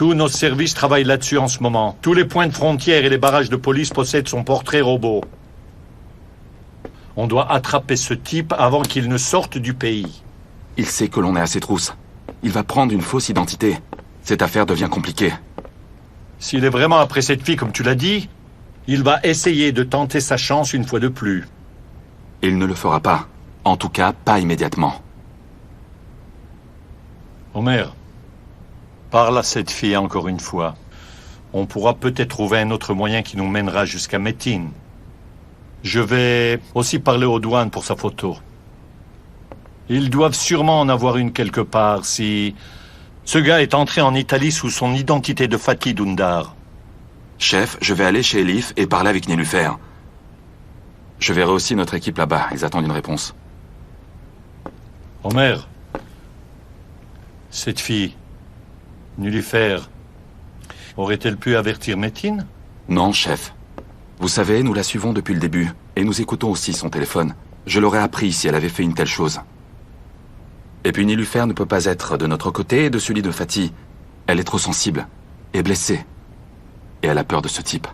Tous nos services travaillent là-dessus en ce moment. Tous les points de frontière et les barrages de police possèdent son portrait robot. On doit attraper ce type avant qu'il ne sorte du pays. Il sait que l'on est à ses trousses. Il va prendre une fausse identité. Cette affaire devient compliquée. S'il est vraiment après cette fille, comme tu l'as dit, il va essayer de tenter sa chance une fois de plus. Il ne le fera pas. En tout cas, pas immédiatement. Homer, parle à cette fille encore une fois. On pourra peut-être trouver un autre moyen qui nous mènera jusqu'à Metin. Je vais aussi parler aux douanes pour sa photo. Ils doivent sûrement en avoir une quelque part si... Ce gars est entré en Italie sous son identité de Fatih Dündar. Chef, je vais aller chez Elif et parler avec Niloufer. Je verrai aussi notre équipe là-bas. Ils attendent une réponse. Homer, cette fille, Niloufer, aurait-elle pu avertir Metin? Non, chef. Vous savez, nous la suivons depuis le début, et nous écoutons aussi son téléphone. Je l'aurais appris si elle avait fait une telle chose. Et puis Niloufer ne peut pas être de notre côté et de celui de Fatih. Elle est trop sensible, et blessée. Et elle a peur de ce type.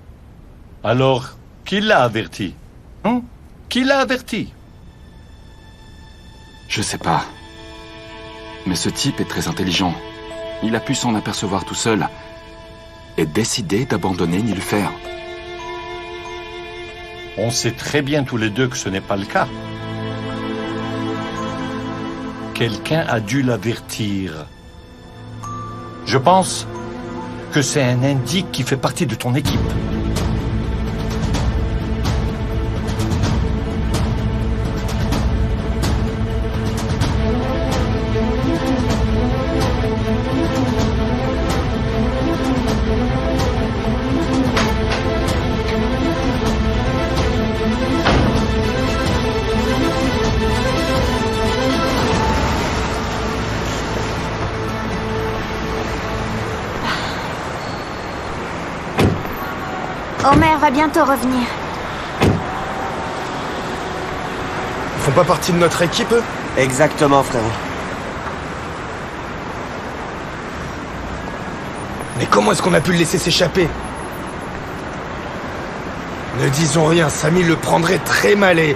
Alors, qui l'a averti? Qui l'a averti? Je sais pas. Mais ce type est très intelligent. Il a pu s'en apercevoir tout seul et décider d'abandonner Niloufer. On sait très bien tous les deux que ce n'est pas le cas. Quelqu'un a dû l'avertir. Je pense que c'est un indique qui fait partie de ton équipe. Homer va bientôt revenir. Ils font pas partie de notre équipe, eux? Exactement, frérot. Mais comment est-ce qu'on a pu le laisser s'échapper? Ne disons rien, Samy le prendrait très mal et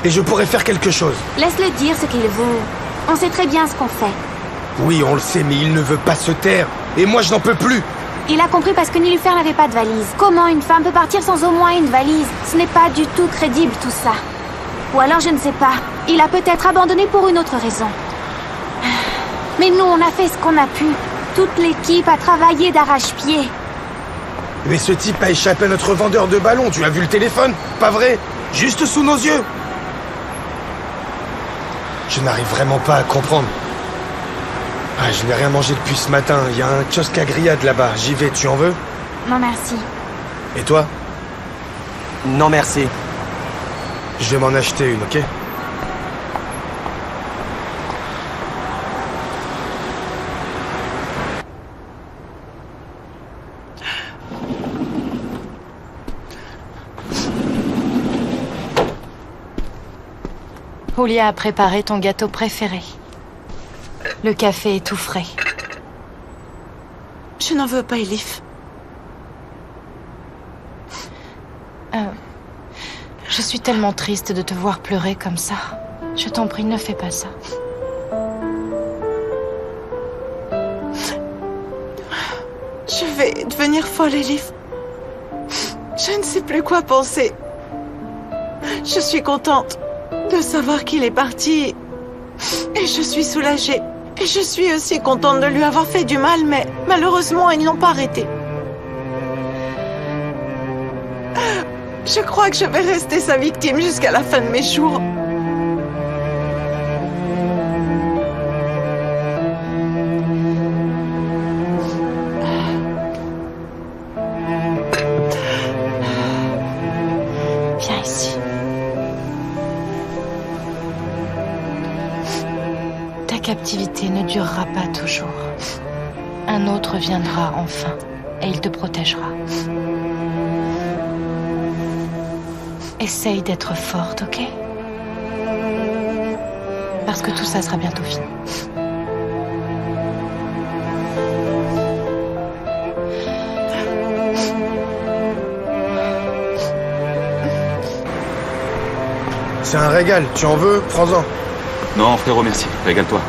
je pourrais faire quelque chose. Laisse-le dire ce qu'il veut. On sait très bien ce qu'on fait. Oui, on le sait, mais il ne veut pas se taire. Et moi, je n'en peux plus. Il a compris parce que Niloufer n'avait pas de valise. Comment une femme peut partir sans au moins une valise? Ce n'est pas du tout crédible, tout ça. Ou alors, je ne sais pas. Il a peut-être abandonné pour une autre raison. Mais nous, on a fait ce qu'on a pu. Toute l'équipe a travaillé d'arrache-pied. Mais ce type a échappé à notre vendeur de ballons. Tu as vu le téléphone? Pas vrai? Juste sous nos yeux. Je n'arrive vraiment pas à comprendre. Ah, je n'ai rien mangé depuis ce matin. Il y a un kiosque à grillades là-bas. J'y vais, tu en veux? Non, merci. Et toi? Non, merci. Je vais m'en acheter une, ok? Julia a préparé ton gâteau préféré. Le café est tout frais. Je n'en veux pas, Elif. Je suis tellement triste de te voir pleurer comme ça. Je t'en prie, ne fais pas ça. Je vais devenir folle, Elif. Je ne sais plus quoi penser. Je suis contente de savoir qu'il est parti. Et je suis soulagée. Et je suis aussi contente de lui avoir fait du mal, mais malheureusement, ils n'ont pas arrêté. Je crois que je vais rester sa victime jusqu'à la fin de mes jours. Viens ici. Ta captivité ne durera pas toujours. Un autre viendra enfin, et il te protégera. Essaye d'être forte, ok? Parce que tout ça sera bientôt fini. C'est un régal, tu en veux? Prends-en. Non, frérot, merci. Régale-toi.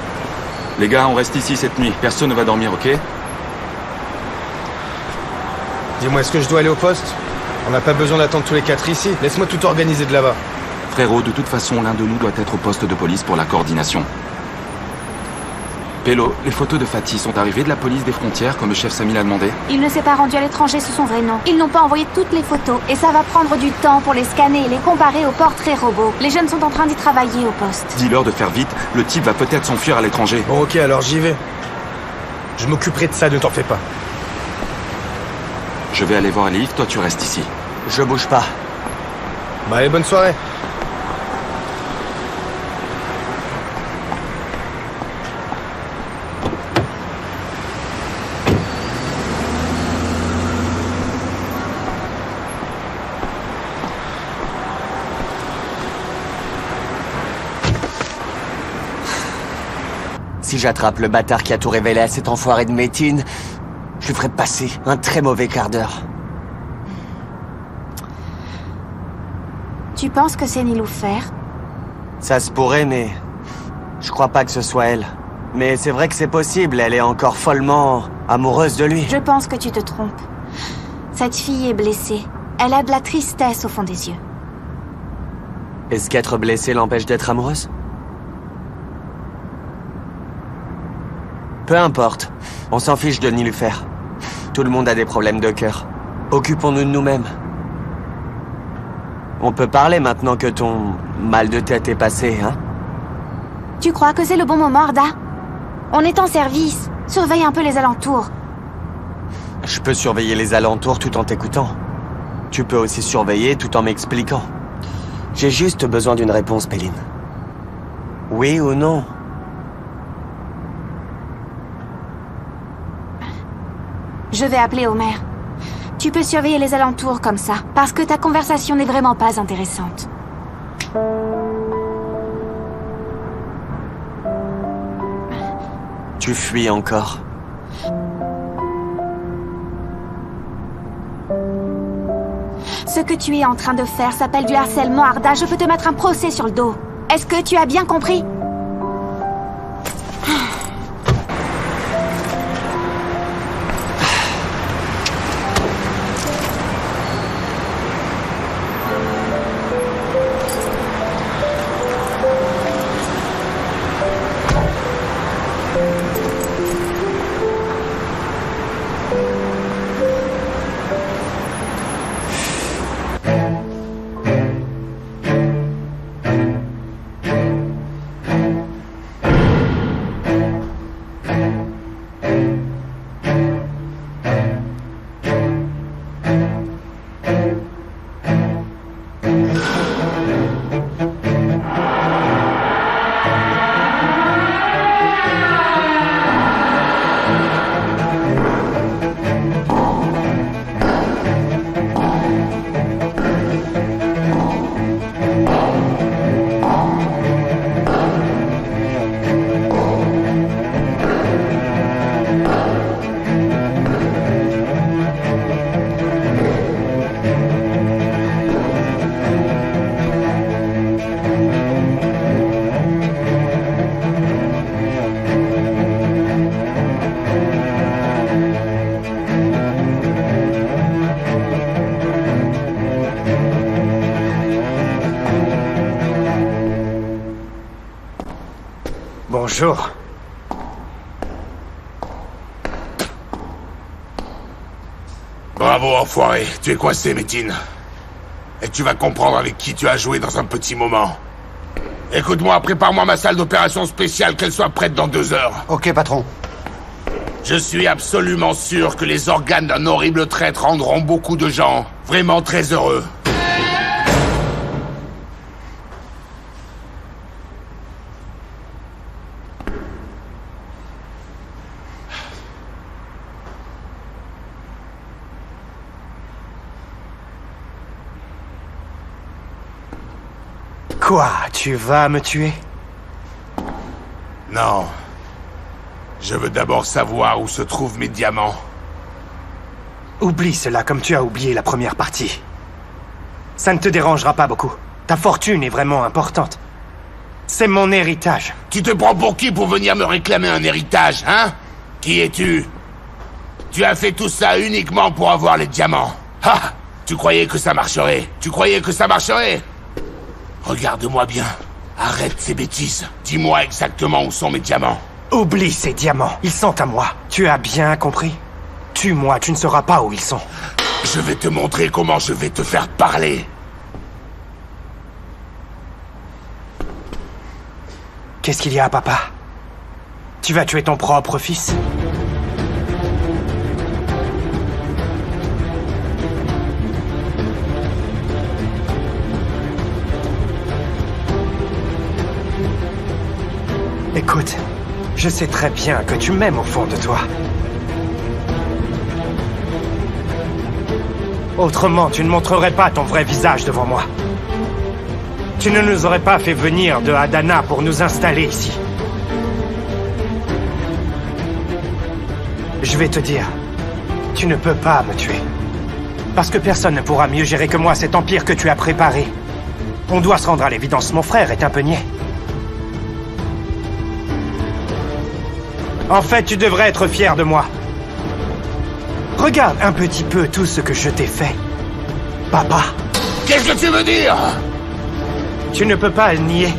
Les gars, on reste ici cette nuit. Personne ne va dormir, ok? Dis-moi, est-ce que je dois aller au poste? On n'a pas besoin d'attendre tous les 4 ici. Laisse-moi tout organiser de là-bas. Frérot, de toute façon, l'un de nous doit être au poste de police pour la coordination. Pélo, les photos de Fatih sont arrivées de la police des frontières comme le chef Samy l'a demandé? Il ne s'est pas rendu à l'étranger sous son vrai nom. Ils n'ont pas envoyé toutes les photos et ça va prendre du temps pour les scanner et les comparer aux portraits robots. Les jeunes sont en train d'y travailler au poste. Dis-leur de faire vite, le type va peut-être s'enfuir à l'étranger. Bon, ok, alors j'y vais. Je m'occuperai de ça, ne t'en fais pas. Je vais aller voir Elif, toi tu restes ici. Je bouge pas. Bah, allez, bonne soirée. Si j'attrape le bâtard qui a tout révélé à cet enfoiré de Métine, je lui ferai passer un très mauvais quart d'heure. Tu penses que c'est Niloufer? Ça se pourrait, mais je crois pas que ce soit elle. Mais c'est vrai que c'est possible, elle est encore follement amoureuse de lui. Je pense que tu te trompes. Cette fille est blessée. Elle a de la tristesse au fond des yeux. Est-ce qu'être blessée l'empêche d'être amoureuse? Peu importe, on s'en fiche de Niloufer. Tout le monde a des problèmes de cœur. Occupons-nous de nous-mêmes. On peut parler maintenant que ton mal de tête est passé, hein? Tu crois que c'est le bon moment, Arda? On est en service. Surveille un peu les alentours. Je peux surveiller les alentours tout en t'écoutant. Tu peux aussi surveiller tout en m'expliquant. J'ai juste besoin d'une réponse, Péline. Oui ou non? Je vais appeler Omer. Tu peux surveiller les alentours comme ça, parce que ta conversation n'est vraiment pas intéressante. Tu fuis encore. Ce que tu es en train de faire s'appelle du harcèlement, Arda. Je peux te mettre un procès sur le dos. Est-ce que tu as bien compris? Bonjour. Bravo, enfoiré. Tu es coincé, Métine. Et tu vas comprendre avec qui tu as joué dans un petit moment. Écoute-moi, prépare-moi ma salle d'opération spéciale, qu'elle soit prête dans 2 heures. Ok, patron. Je suis absolument sûr que les organes d'un horrible traître rendront beaucoup de gens vraiment très heureux. Quoi? Tu vas me tuer? Non. Je veux d'abord savoir où se trouvent mes diamants. Oublie cela comme tu as oublié la première partie. Ça ne te dérangera pas beaucoup. Ta fortune est vraiment importante. C'est mon héritage. Tu te prends pour qui pour venir me réclamer un héritage, hein? Qui es-tu? Tu as fait tout ça uniquement pour avoir les diamants. Ah! Tu croyais que ça marcherait? Tu croyais que ça marcherait? Regarde-moi bien. Arrête ces bêtises. Dis-moi exactement où sont mes diamants. Oublie ces diamants. Ils sont à moi. Tu as bien compris? Tue-moi, tu ne sauras pas où ils sont. Je vais te montrer comment je vais te faire parler. Qu'est-ce qu'il y a, papa? Tu vas tuer ton propre fils? Écoute, je sais très bien que tu m'aimes au fond de toi. Autrement, tu ne montrerais pas ton vrai visage devant moi. Tu ne nous aurais pas fait venir de Adana pour nous installer ici. Je vais te dire, tu ne peux pas me tuer. Parce que personne ne pourra mieux gérer que moi cet empire que tu as préparé. On doit se rendre à l'évidence, mon frère est un peu niais. En fait, tu devrais être fier de moi. Regarde un petit peu tout ce que je t'ai fait, papa. Qu'est-ce que tu veux dire? Tu ne peux pas le nier,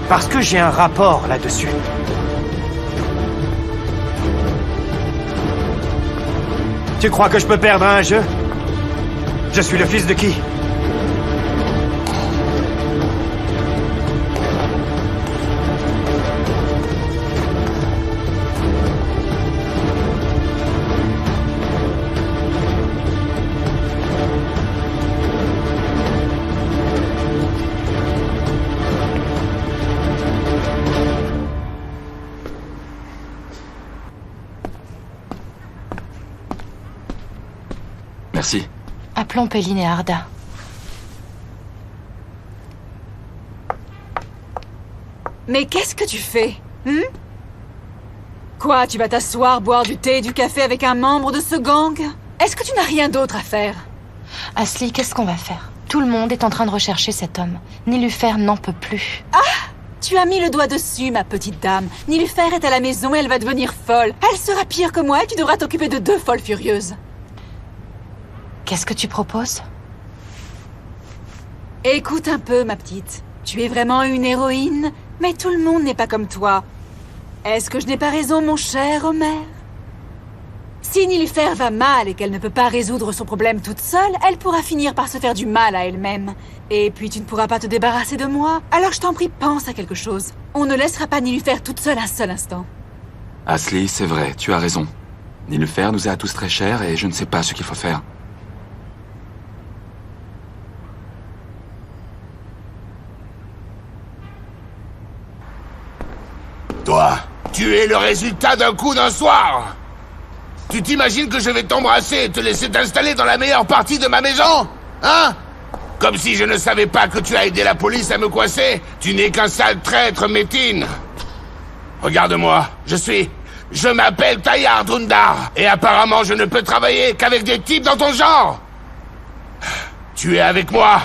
parce que j'ai un rapport là-dessus. Tu crois que je peux perdre un jeu? Je suis le fils de qui? Merci. Appelons Péline et Arda. Mais qu'est-ce que tu fais? Quoi, tu vas t'asseoir, boire du thé et du café avec un membre de ce gang? Est-ce que tu n'as rien d'autre à faire? Asli, qu'est-ce qu'on va faire? Tout le monde est en train de rechercher cet homme. Nilufer n'en peut plus. Ah! Tu as mis le doigt dessus, ma petite dame. Nilufer est à la maison et elle va devenir folle. Elle sera pire que moi et tu devras t'occuper de 2 folles furieuses. Qu'est-ce que tu proposes? Écoute un peu, ma petite. Tu es vraiment une héroïne, mais tout le monde n'est pas comme toi. Est-ce que je n'ai pas raison, mon cher Homer? Si Nilufer va mal et qu'elle ne peut pas résoudre son problème toute seule, elle pourra finir par se faire du mal à elle-même. Et puis tu ne pourras pas te débarrasser de moi. Alors je t'en prie, pense à quelque chose. On ne laissera pas Nilufer toute seule un seul instant. Asli, c'est vrai, tu as raison. Nilufer nous est à tous très cher et je ne sais pas ce qu'il faut faire. Toi, tu es le résultat d'un coup d'un soir. Tu t'imagines que je vais t'embrasser et te laisser t'installer dans la meilleure partie de ma maison? Hein? Comme si je ne savais pas que tu as aidé la police à me coincer. Tu n'es qu'un sale traître, Métine. Regarde-moi, je m'appelle Tayyar Dhundar. Et apparemment, je ne peux travailler qu'avec des types dans ton genre. Tu es avec moi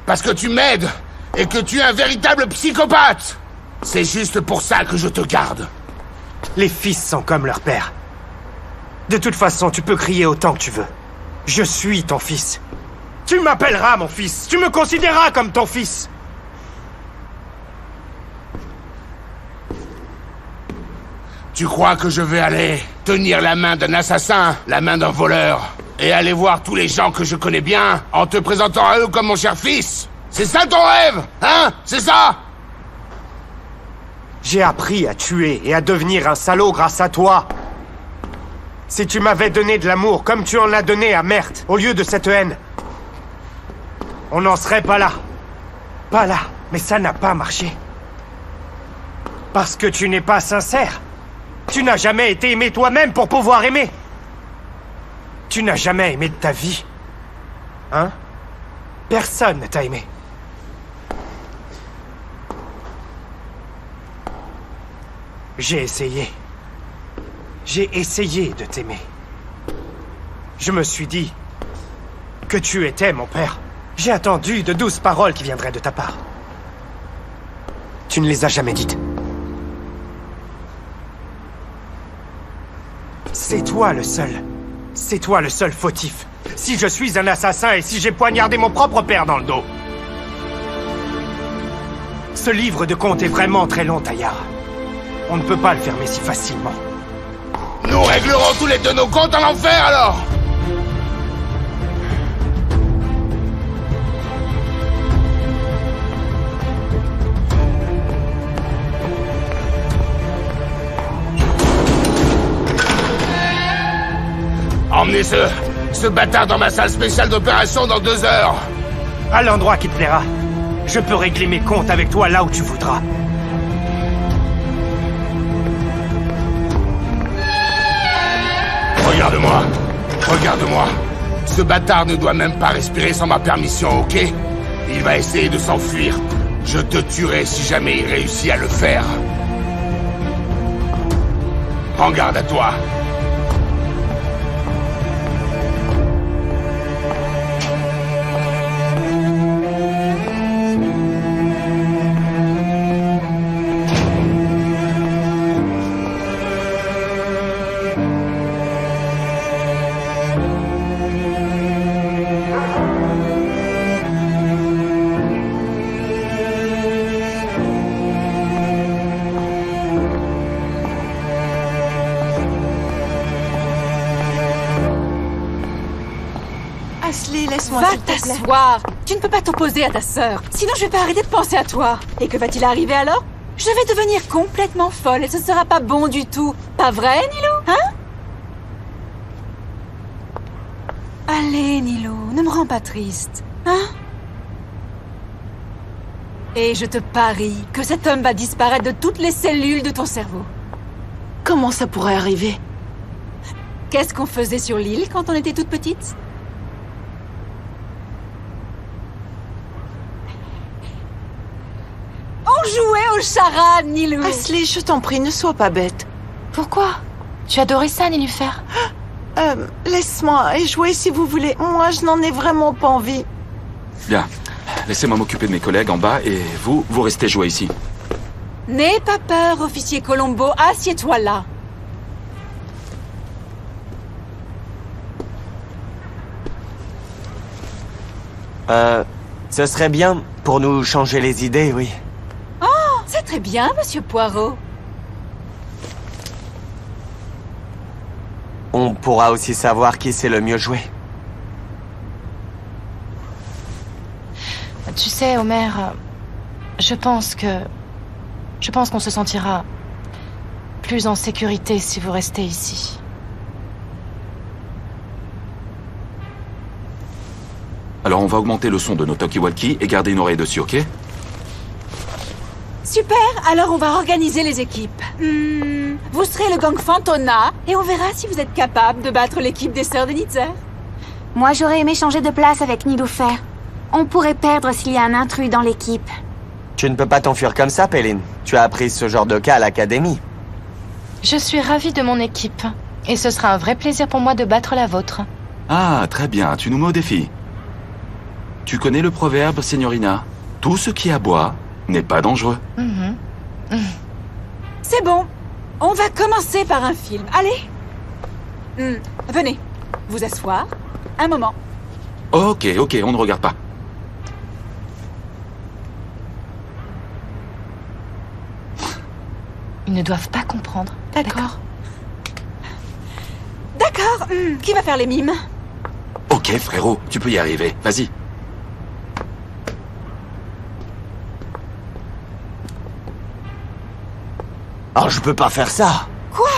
parce que tu m'aides et que tu es un véritable psychopathe. C'est juste pour ça que je te garde. Les fils sont comme leur père. De toute façon, tu peux crier autant que tu veux. Je suis ton fils. Tu m'appelleras mon fils. Tu me considéreras comme ton fils. Tu crois que je vais aller tenir la main d'un assassin, la main d'un voleur, et aller voir tous les gens que je connais bien en te présentant à eux comme mon cher fils? C'est ça ton rêve? Hein? C'est ça? J'ai appris à tuer et à devenir un salaud grâce à toi. Si tu m'avais donné de l'amour comme tu en as donné à Mert, au lieu de cette haine, on n'en serait pas là. Pas là, mais ça n'a pas marché. Parce que tu n'es pas sincère. Tu n'as jamais été aimé toi-même pour pouvoir aimer. Tu n'as jamais aimé de ta vie. Hein? Personne ne t'a aimé. J'ai essayé. J'ai essayé de t'aimer. Je me suis dit que tu étais mon père. J'ai attendu de douces paroles qui viendraient de ta part. Tu ne les as jamais dites. C'est toi le seul. C'est toi le seul fautif. Si je suis un assassin et si j'ai poignardé mon propre père dans le dos. Ce livre de contes est vraiment très long, Taïara. On ne peut pas le fermer si facilement. Nous réglerons tous les deux nos comptes en enfer, alors! Emmenez ce bâtard dans ma salle spéciale d'opération dans 2 heures. À l'endroit qui te plaira. Je peux régler mes comptes avec toi là où tu voudras. Regarde-moi. Regarde-moi. Ce bâtard ne doit même pas respirer sans ma permission, ok? Il va essayer de s'enfuir. Je te tuerai si jamais il réussit à le faire. Prends garde à toi. Ashley, laisse-moi Va s'il te plaît. t'asseoir. Tu ne peux pas t'opposer à ta sœur. Sinon, je vais pas arrêter de penser à toi. Et que va-t-il arriver alors? Je vais devenir complètement folle et ce sera pas bon du tout. Pas vrai, Nilo? Hein? Allez, Nilo, ne me rends pas triste. Hein? Et je te parie que cet homme va disparaître de toutes les cellules de ton cerveau. Comment ça pourrait arriver? Qu'est-ce qu'on faisait sur l'île quand on était toute petite? On jouait aux charades, Nilou. Ashley, je t'en prie, ne sois pas bête. Pourquoi? Tu adorais ça, Nilufer? Laisse-moi jouer si vous voulez. Moi, je n'en ai vraiment pas envie. Bien. Laissez-moi m'occuper de mes collègues en bas et vous restez jouer ici. N'aie pas peur, officier Colombo. Assieds-toi là. Ce serait bien pour nous changer les idées, oui. C'est très bien, monsieur Poirot. On pourra aussi savoir qui sait le mieux jouer. Tu sais, Homer, je pense qu'on se sentira plus en sécurité si vous restez ici. Alors on va augmenter le son de nos talkie-walkie et garder une oreille dessus, ok? Super, alors on va organiser les équipes. Vous serez le gang Fantona et on verra si vous êtes capable de battre l'équipe des Sœurs de Nitzer. Moi, j'aurais aimé changer de place avec Niloufer. On pourrait perdre s'il y a un intrus dans l'équipe. Tu ne peux pas t'enfuir comme ça, Péline. Tu as appris ce genre de cas à l'académie. Je suis ravie de mon équipe. Et ce sera un vrai plaisir pour moi de battre la vôtre. Ah, très bien, tu nous mets au défi. Tu connais le proverbe, Signorina? Tout ce qui aboie n'est pas dangereux. C'est bon, on va commencer par un film. Allez. Venez, vous asseoir. Un moment. Ok, on ne regarde pas. Ils ne doivent pas comprendre. D'accord. D'accord, qui va faire les mimes? Ok, frérot, tu peux y arriver. Vas-y. Oh, je peux pas faire ça. Quoi?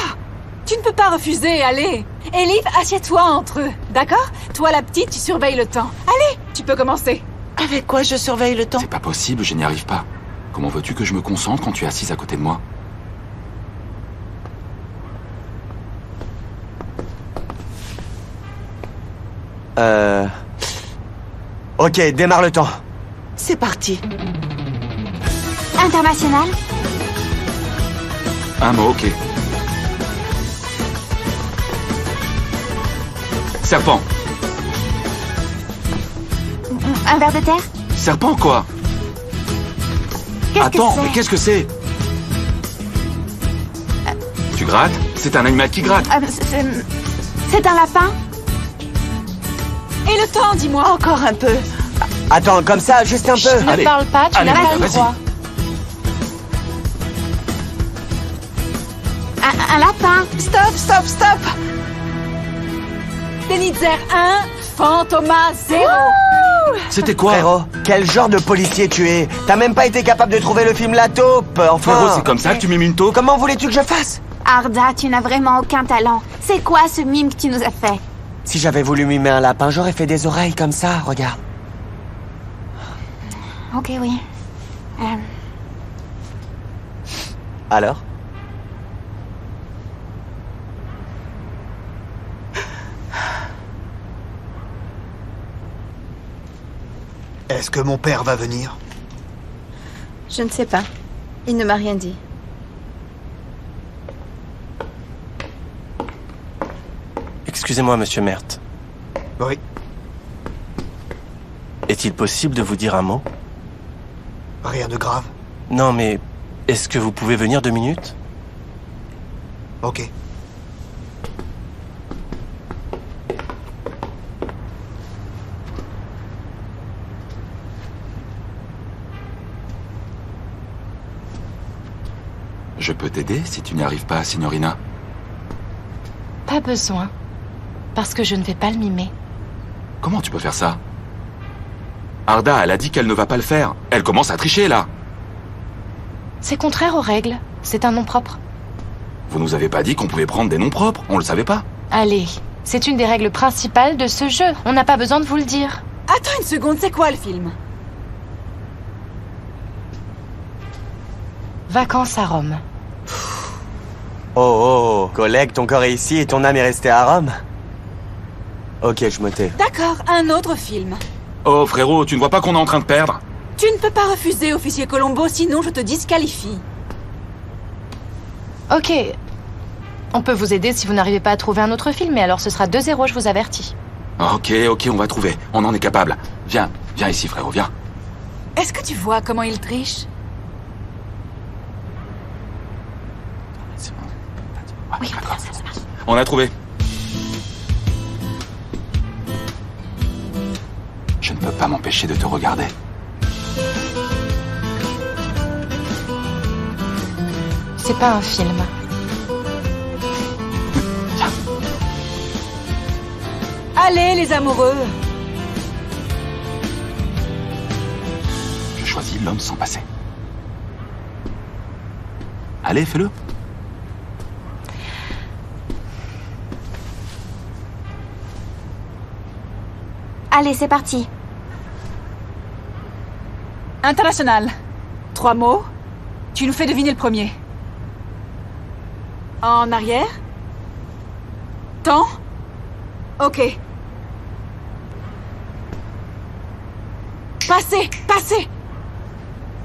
Tu ne peux pas refuser, allez. Elif, assieds-toi entre eux, d'accord? Toi, la petite, tu surveilles le temps. Allez, tu peux commencer. Avec quoi je surveille le temps? C'est pas possible, je n'y arrive pas. Comment veux-tu que je me concentre quand tu es assise à côté de moi? Ok, démarre le temps. C'est parti. International? Un mot, ok. Serpent. Un ver de terre? Serpent, quoi? Qu'est-ce Attends, que c'est? mais qu'est-ce que c'est? Tu grattes? C'est un animal qui gratte. C'est un lapin? Et le temps, dis-moi. Encore un peu. Attends, comme ça, juste un peu. Ne Allez. parle pas, tu Allez, n'as pas le vas-y. droit. Un lapin? Stop, stop, stop. Denitzer 1, Fantoma 0. C'était quoi? Frérot, quel genre de policier tu es? T'as même pas été capable de trouver le film La Taupe, enfin. Frérot, c'est comme ça que tu mimes une taupe? Comment voulais-tu que je fasse? Arda, tu n'as vraiment aucun talent. C'est quoi ce mime que tu nous as fait? Si j'avais voulu mimer un lapin, j'aurais fait des oreilles comme ça, regarde. Ok, oui. Alors? Est-ce que mon père va venir? Je ne sais pas. Il ne m'a rien dit. Excusez-moi, monsieur Mert. Oui. Est-il possible de vous dire un mot? Rien de grave. Non, mais est-ce que vous pouvez venir 2 minutes? Ok. Je peux t'aider si tu n'y arrives pas, signorina. Pas besoin. Parce que je ne vais pas le mimer. Comment tu peux faire ça? Arda, elle a dit qu'elle ne va pas le faire. Elle commence à tricher, là. C'est contraire aux règles. C'est un nom propre. Vous nous avez pas dit qu'on pouvait prendre des noms propres, on le savait pas. Allez, c'est une des règles principales de ce jeu. On n'a pas besoin de vous le dire. Attends une seconde, c'est quoi le film? Vacances à Rome. Oh, collègue, ton corps est ici et ton âme est restée à Rome? Ok, je me tais. D'accord, un autre film. Oh, frérot, tu ne vois pas qu'on est en train de perdre? Tu ne peux pas refuser, officier Colombo, sinon je te disqualifie. Ok. On peut vous aider si vous n'arrivez pas à trouver un autre film, mais alors ce sera 2-0, je vous avertis. Ok, on va trouver. On en est capable. Viens ici, frérot, viens. Est-ce que tu vois comment il triche? Oui, ça marche. On a trouvé. Je ne peux pas m'empêcher de te regarder. C'est pas un film. Viens. Allez, les amoureux. Je choisis l'homme sans passé. Allez, fais-le. Allez, c'est parti. International. 3 mots. Tu nous fais deviner le premier. En arrière. Temps. Ok. Passé, passé.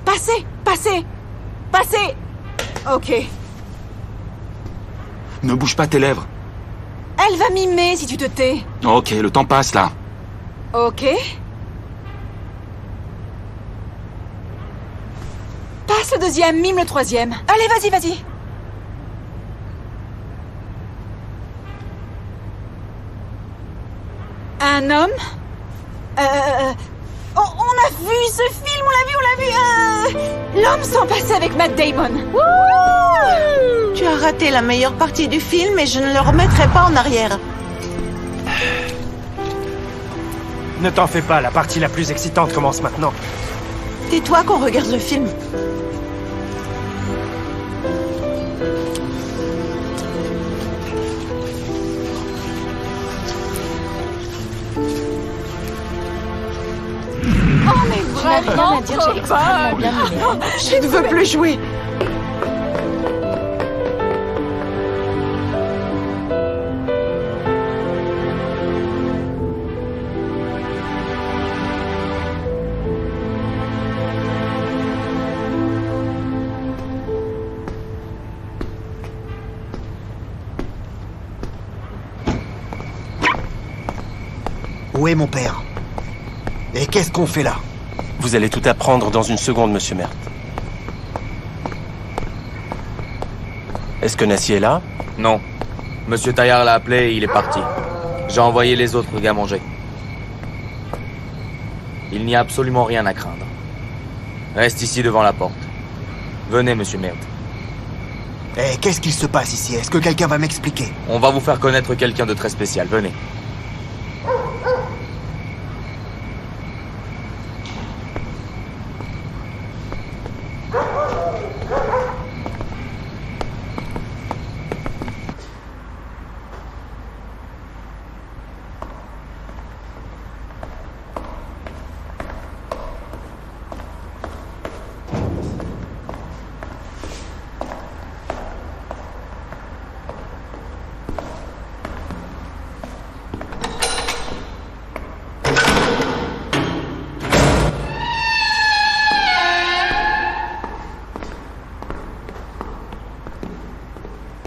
Passé, passé. Passé. Ok. Ne bouge pas tes lèvres. Elle va mimer si tu te tais. Ok, le temps passe, là. Ok. Passe le deuxième, mime le troisième. Allez, vas-y, vas-y. Un homme. On a vu ce film, on l'a vu. L'homme sans passé avec Matt Damon. Tu as raté la meilleure partie du film et je ne le remettrai pas en arrière. Ne t'en fais pas, la partie la plus excitante commence maintenant. Tais-toi qu'on regarde le film. Oh, mais Je n'ai rien vraiment à dire, j'ai extrêmement bien mimé. Je ne veux plus jouer. Où est mon père? Et qu'est-ce qu'on fait là? Vous allez tout apprendre dans une seconde, monsieur Mert. Est-ce que Nassi est là? Non. Monsieur Taillard l'a appelé et il est parti. J'ai envoyé les autres gars manger. Il n'y a absolument rien à craindre. Reste ici devant la porte. Venez, monsieur Mert. Et qu'est-ce qu'il se passe ici? Est-ce que quelqu'un va m'expliquer? On va vous faire connaître quelqu'un de très spécial. Venez.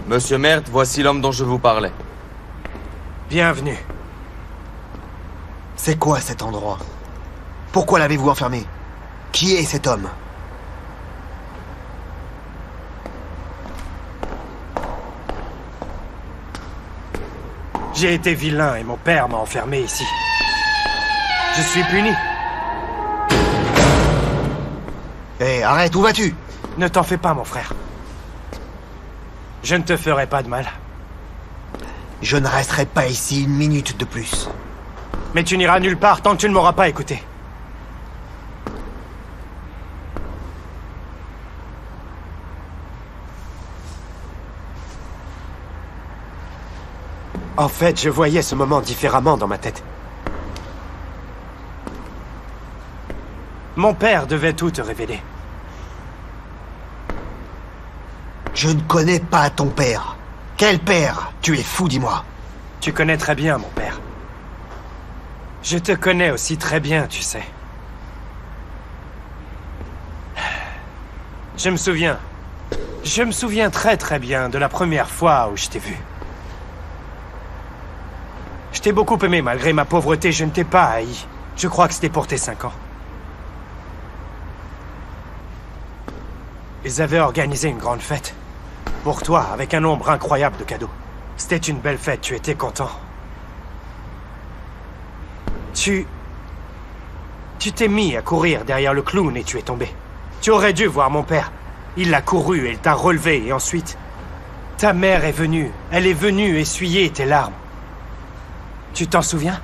Monsieur Mert, voici l'homme dont je vous parlais. Bienvenue. C'est quoi cet endroit? Pourquoi l'avez-vous enfermé? Qui est cet homme? J'ai été vilain et mon père m'a enfermé ici. Je suis puni. Hé, arrête, où vas-tu? Ne t'en fais pas, mon frère. Je ne te ferai pas de mal. Je ne resterai pas ici une minute de plus. Mais tu n'iras nulle part tant que tu ne m'auras pas écouté. En fait, je voyais ce moment différemment dans ma tête. Mon père devait tout te révéler. Je ne connais pas ton père. Quel père? Tu es fou, dis-moi. Tu connais très bien mon père. Je te connais aussi très bien, tu sais. Je me souviens. Je me souviens très bien de la première fois où je t'ai vu. Je t'ai beaucoup aimé malgré ma pauvreté, je ne t'ai pas haï. Je crois que c'était pour tes 5 ans. Ils avaient organisé une grande fête. Pour toi, avec un nombre incroyable de cadeaux. C'était une belle fête, tu étais content. Tu t'es mis à courir derrière le clown et tu es tombé. Tu aurais dû voir mon père. Il l'a couru et il t'a relevé et ensuite... Ta mère est venue. Elle est venue essuyer tes larmes. Tu t'en souviens?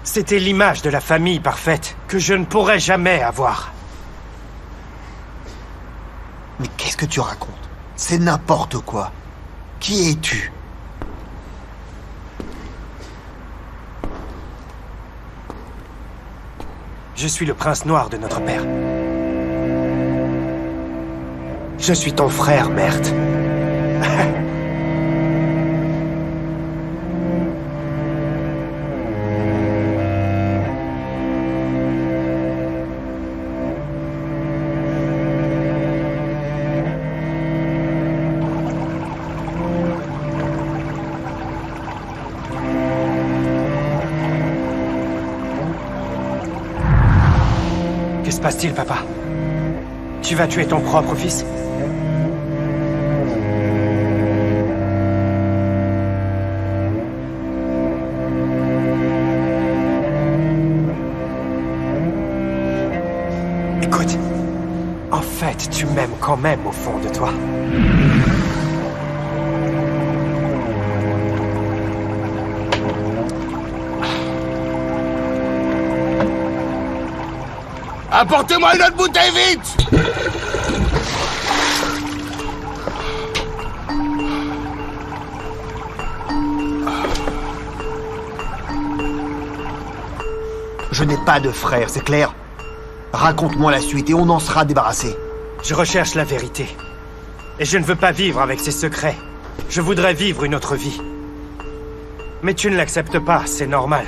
C'était l'image de la famille parfaite que je ne pourrais jamais avoir. Mais qu'est-ce que tu racontes? C'est n'importe quoi. Qui es-tu? Je suis le prince noir de notre père. Je suis ton frère, Mert. Que se passe-t-il, papa? Tu vas tuer ton propre fils? Écoute, en fait, tu m'aimes quand même au fond de toi. Apportez-moi une autre bouteille, vite! Je n'ai pas de frère, c'est clair? Raconte-moi la suite et on en sera débarrassé. Je recherche la vérité. Et je ne veux pas vivre avec ces secrets. Je voudrais vivre une autre vie. Mais tu ne l'acceptes pas, c'est normal.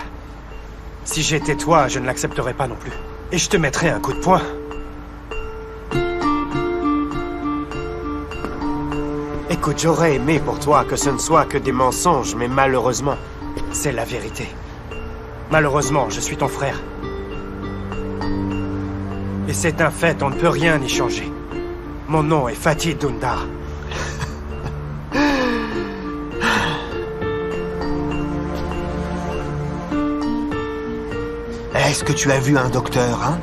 Si j'étais toi, je ne l'accepterais pas non plus. Et je te mettrais un coup de poing. Écoute, j'aurais aimé pour toi que ce ne soit que des mensonges, mais malheureusement, C'est la vérité. Malheureusement, je suis ton frère. Et c'est un fait, on ne peut rien y changer. Mon nom est Fatih Dündar. Est-ce que tu as vu un docteur, hein?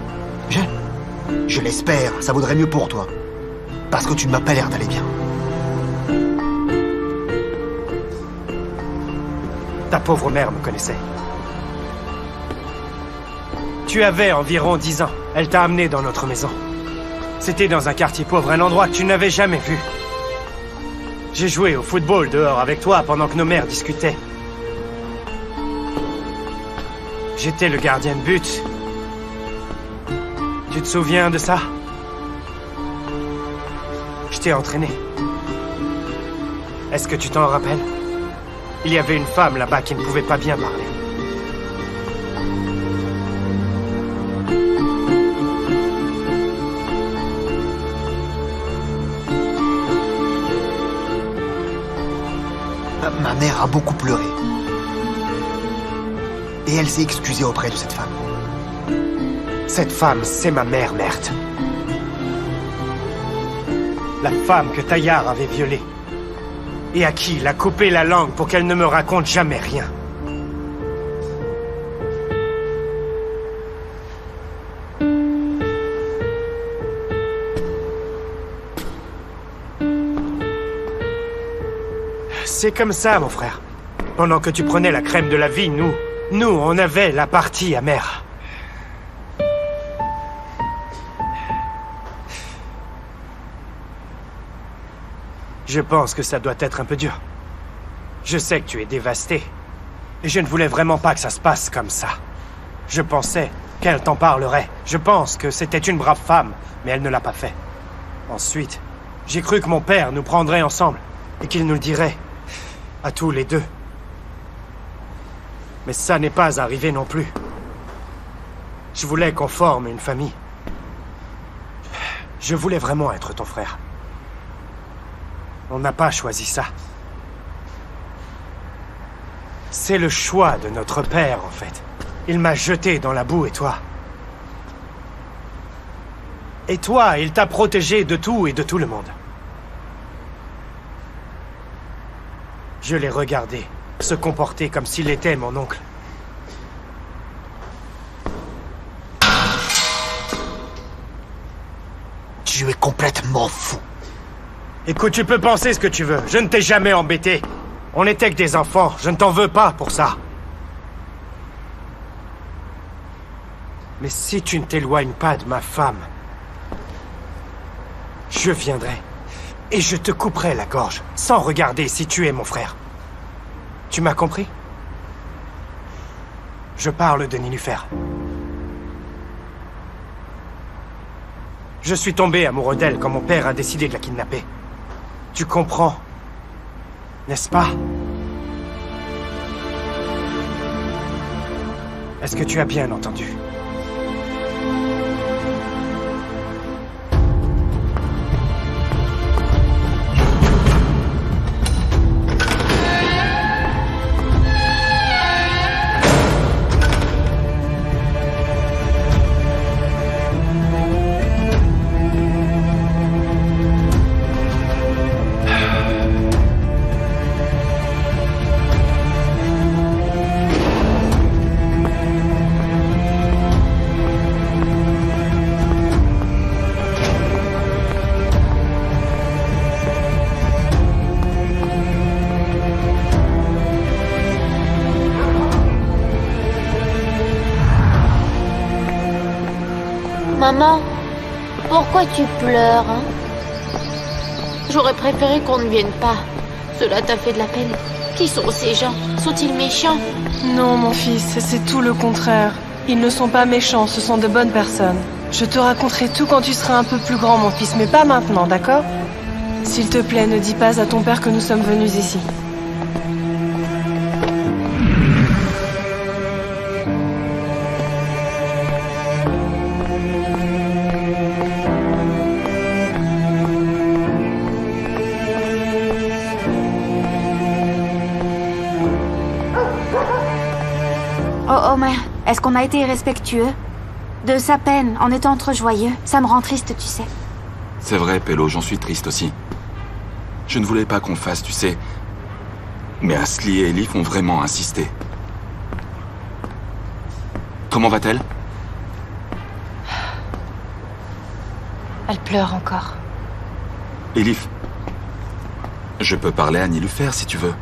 Je l'espère, ça vaudrait mieux pour toi. Parce que tu ne m'as pas l'air d'aller bien. Ta pauvre mère me connaissait. Tu avais environ 10 ans. Elle t'a amené dans notre maison. C'était dans un quartier pauvre, un endroit que tu n'avais jamais vu. J'ai joué au football dehors avec toi pendant que nos mères discutaient. J'étais le gardien de but. Tu te souviens de ça? Je t'ai entraîné. Est-ce que tu t'en rappelles? Il y avait une femme là-bas qui ne pouvait pas bien parler. Ma mère a beaucoup pleuré. Et elle s'est excusée auprès de cette femme. Cette femme, c'est ma mère, merde. La femme que Tayyar avait violée. Et à qui il a coupé la langue pour qu'elle ne me raconte jamais rien. C'est comme ça, mon frère. Pendant que tu prenais la crème de la vie, nous, on avait la partie amère. Je pense que ça doit être un peu dur. Je sais que tu es dévasté. Et je ne voulais vraiment pas que ça se passe comme ça. Je pensais qu'elle t'en parlerait. Je pense que c'était une brave femme, mais elle ne l'a pas fait. Ensuite, j'ai cru que mon père nous prendrait ensemble et qu'il nous le dirait. À tous les deux. Mais ça n'est pas arrivé non plus. Je voulais qu'on forme une famille. Je voulais vraiment être ton frère. On n'a pas choisi ça. C'est le choix de notre père, en fait. Il m'a jeté dans la boue, et toi? Et toi, il t'a protégé de tout et de tout le monde. Je l'ai regardé, se comporter comme s'il était mon oncle. Tu es complètement fou. Écoute, tu peux penser ce que tu veux. Je ne t'ai jamais embêté. On n'était que des enfants. Je ne t'en veux pas pour ça. Mais si tu ne t'éloignes pas de ma femme, je viendrai. Et je te couperai la gorge, sans regarder si tu es mon frère. Tu m'as compris? Je parle de Nilüfer. Je suis tombé amoureux d'elle quand mon père a décidé de la kidnapper. Tu comprends, n'est-ce pas? Est-ce que tu as bien entendu? Maman, pourquoi tu pleures, hein? J'aurais préféré qu'on ne vienne pas. Cela t'a fait de la peine. Qui sont ces gens? Sont-ils méchants? Non, mon fils, c'est tout le contraire. Ils ne sont pas méchants, ce sont de bonnes personnes. Je te raconterai tout quand tu seras un peu plus grand, mon fils, mais pas maintenant, d'accord? S'il te plaît, ne dis pas à ton père que nous sommes venus ici. Homer, est-ce qu'on a été irrespectueux? De sa peine, en étant trop joyeux. Ça me rend triste, tu sais. C'est vrai, Pello, j'en suis triste aussi. Je ne voulais pas qu'on le fasse, tu sais. Mais Ashley et Elif ont vraiment insisté. Comment va-t-elle? Elle pleure encore. Elif, je peux parler à Niloufer si tu veux.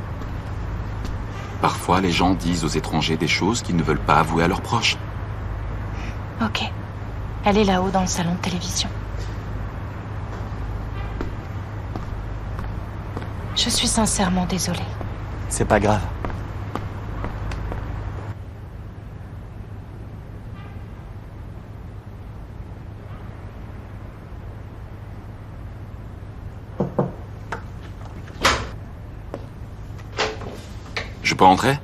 Parfois, les gens disent aux étrangers des choses qu'ils ne veulent pas avouer à leurs proches. Ok. Elle est là-haut dans le salon de télévision. Je suis sincèrement désolée. C'est pas grave. Je peux entrer?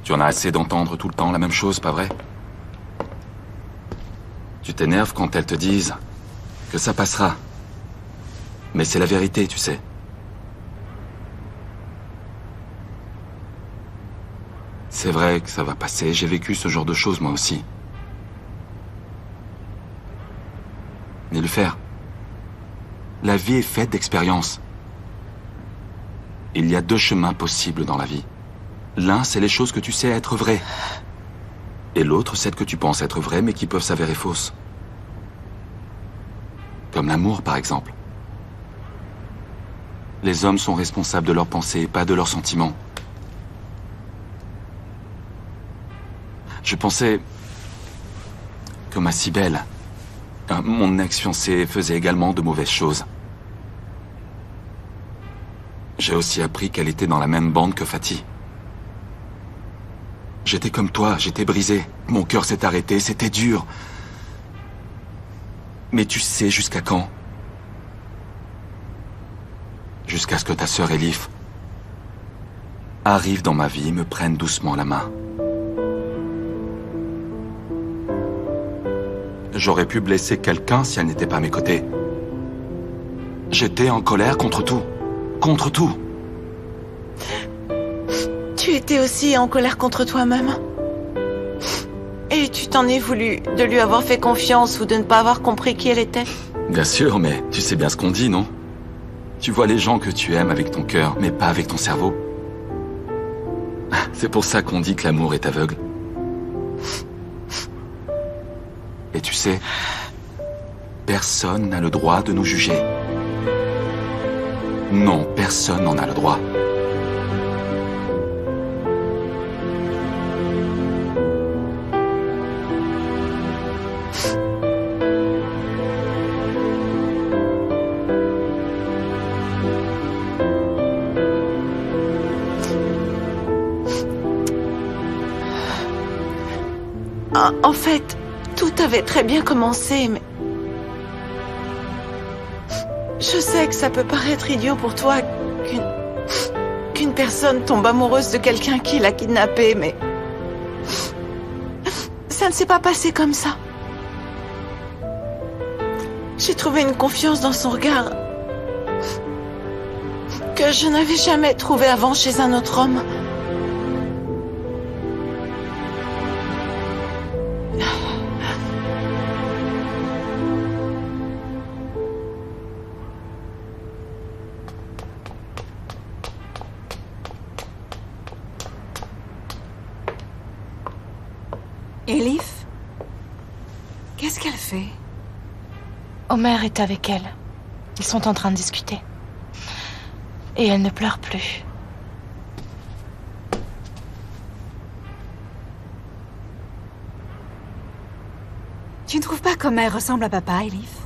Tu en as assez d'entendre tout le temps la même chose, pas vrai? Tu t'énerves quand elles te disent que ça passera. Mais c'est la vérité, tu sais. C'est vrai que ça va passer, j'ai vécu ce genre de choses moi aussi. Niloufer, la vie est faite d'expériences. Il y a 2 chemins possibles dans la vie. L'un, c'est les choses que tu sais être vraies. Et l'autre, celles que tu penses être vraies, mais qui peuvent s'avérer fausses. Comme l'amour, par exemple. Les hommes sont responsables de leurs pensées, pas de leurs sentiments. Je pensais que ma Cybèle, mon ex-fiancée, faisait également de mauvaises choses. J'ai aussi appris qu'elle était dans la même bande que Fatih. J'étais comme toi, j'étais brisé. Mon cœur s'est arrêté, c'était dur. Mais tu sais jusqu'à quand? Jusqu'à ce que ta sœur Elif arrive dans ma vie et me prenne doucement la main. J'aurais pu blesser quelqu'un si elle n'était pas à mes côtés. J'étais en colère contre tout. Contre tout. Tu étais aussi en colère contre toi-même. Et tu t'en es voulu de lui avoir fait confiance ou de ne pas avoir compris qui elle était. Bien sûr, mais tu sais bien ce qu'on dit, non? Tu vois les gens que tu aimes avec ton cœur, mais pas avec ton cerveau. C'est pour ça qu'on dit que l'amour est aveugle. Et tu sais, personne n'a le droit de nous juger. Non, personne n'en a le droit. En fait, tout avait très bien commencé, mais... Je sais que ça peut paraître idiot pour toi qu'une personne tombe amoureuse de quelqu'un qui l'a kidnappée, mais... Ça ne s'est pas passé comme ça. J'ai trouvé une confiance dans son regard que je n'avais jamais trouvée avant chez un autre homme. Elif? Qu'est-ce qu'elle fait? Homer est avec elle. Ils sont en train de discuter. Et elle ne pleure plus. Tu ne trouves pas qu'Homer ressemble à papa, Elif?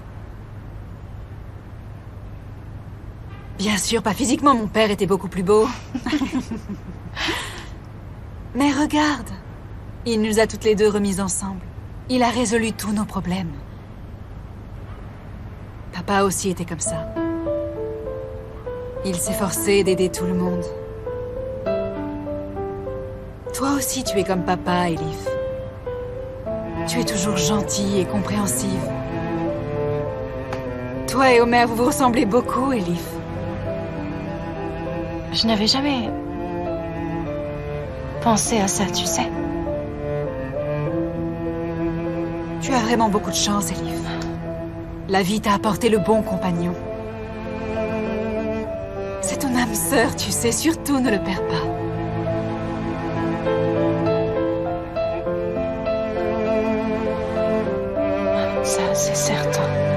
Bien sûr, pas physiquement, mon père était beaucoup plus beau. Mais regarde, il nous a toutes les deux remises ensemble. Il a résolu tous nos problèmes. Papa aussi était comme ça. Il s'efforçait d'aider tout le monde. Toi aussi, tu es comme papa, Elif. Tu es toujours gentille et compréhensive. Toi et Homer, vous vous ressemblez beaucoup, Elif. Je n'avais jamais pensé à ça, tu sais. Tu as vraiment beaucoup de chance, Elif. La vie t'a apporté le bon compagnon. C'est ton âme sœur, tu sais, surtout ne le perds pas. Ça, c'est certain.